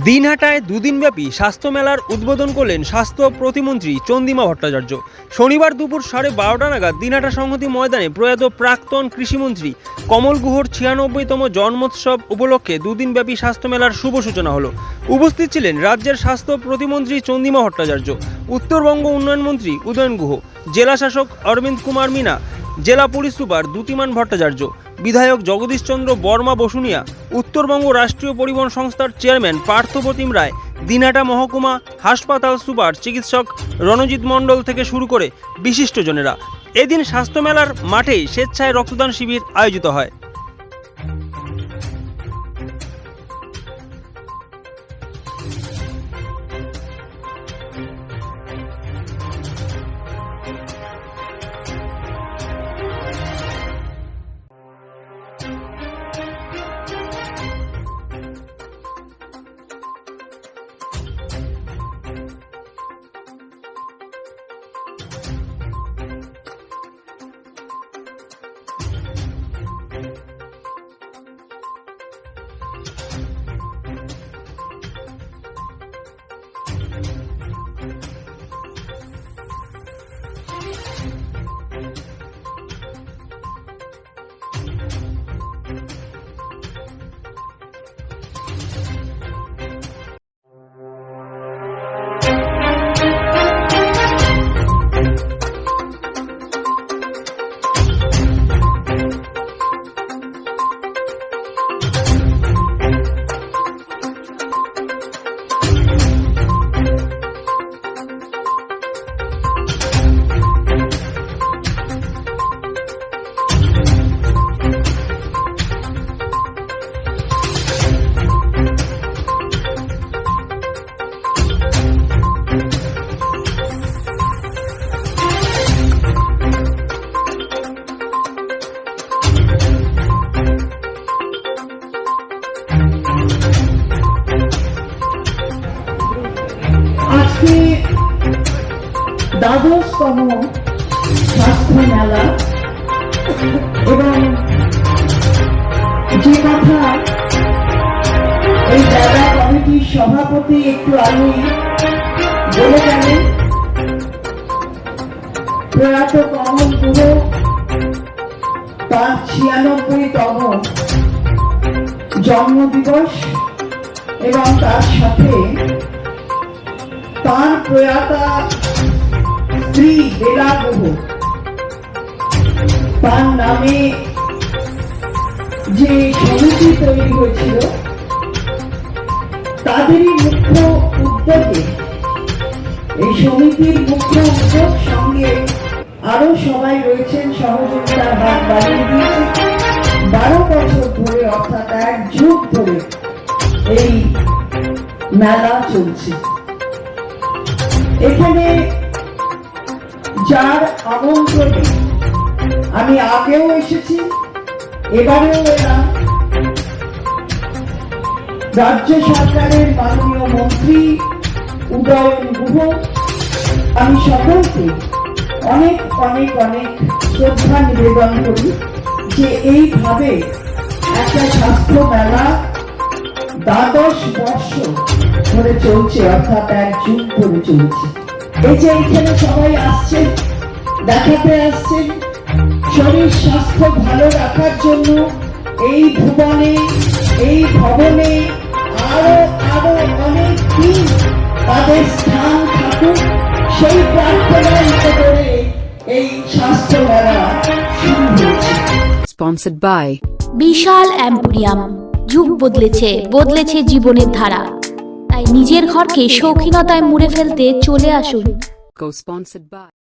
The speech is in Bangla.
দিনহাটায় দুদিনব্যাপী স্বাস্থ্য মেলার উদ্বোধন করলেন স্বাস্থ্য প্রতিমন্ত্রী চন্দ্রিমা ভট্টাচার্য। শনিবার দুপুর 12:30 নাগাদ দিনহাটা সংহতি ময়দানে প্রয়াত প্রাক্তন কৃষিমন্ত্রী কমল গুহর 96তম জন্মোৎসব উপলক্ষে দুদিনব্যাপী স্বাস্থ্য মেলার শুভ সূচনা হলো। উপস্থিত ছিলেন রাজ্যের স্বাস্থ্য প্রতিমন্ত্রী চন্দ্রিমা ভট্টাচার্য, উত্তরবঙ্গ উন্নয়ন মন্ত্রী উদয়ন গুহ, জেলা শাসক অরবিন্দ কুমার মিনা, জেলা পুলিশ সুপার দ্যুতিমান ভট্টাচার্য, বিধায়ক জগদীশ চন্দ্র বর্মা বসুনিয়া, উত্তরবঙ্গ রাষ্ট্রীয় পরিবহন সংস্থার চেয়ারম্যান পার্থপ্রতিম রায়, দিনহাটা মহকুমা হাসপাতাল সুপার চিকিৎসক রণজিৎ মণ্ডল থেকে শুরু করে বিশিষ্টজনেরা। এদিন স্বাস্থ্য মেলার মাঠেই স্বেচ্ছায় রক্তদান শিবির আয়োজিত হয়। আজকে দ্বাদশতম স্বাস্থ্য মেলা এবং যে কথা এই মেলা কমিটির সভাপতি একটু আগে বলে গেলেন, প্রয়াত কমল গুহ তার 96তম জন্মদিবস এবং তার সাথে তার প্রয়াতা স্ত্রী বেলা গুহ, তার নামে যে সমিতি তৈরি হয়েছিল তাদেরই মুখ্য উদ্যোগে, এই সমিতির মুখ্য উদ্যোগ সঙ্গে আরো সবাই রয়েছেন, সহযোগিতার হাত বাড়িয়ে দিয়েছে। 12 বছর ধরে অর্থাৎ 1 যুগ ধরে এই মেলা চলছে। এখানে যার আমন্ত্রণে আমি আগেও এসেছি, এবারেও এলাম, রাজ্য সরকারের মাননীয় মন্ত্রী উদয়ন গুহ, আমি সকলকে অনেক অনেক অনেক শ্রদ্ধা নিবেদন করি যে এইভাবে একটা স্বাস্থ্য মেলা 12 বর্ষ ধরে চলছে, অর্থাৎ 1 যুগ ধরে চলছে। এই যে এখানে সবাই আসছেন, দেখাতে আসছেন শরীর স্বাস্থ্য ভালো রাখার জন্য, এই ভুবনে এই ভবনে আরো আরো অনেক দিন তাদের স্থান থাকুক, সেই প্রার্থনায় করে এই স্বাস্থ্য মেলা শুরু হয়েছে। Sponsored by Bishal emporium. যুগ বদলেছে জীবনের ধারা, তাই নিজের ঘরকে শৌখিনতায় মুড়ে ফেলতে চলে আসুন। Co-sponsored by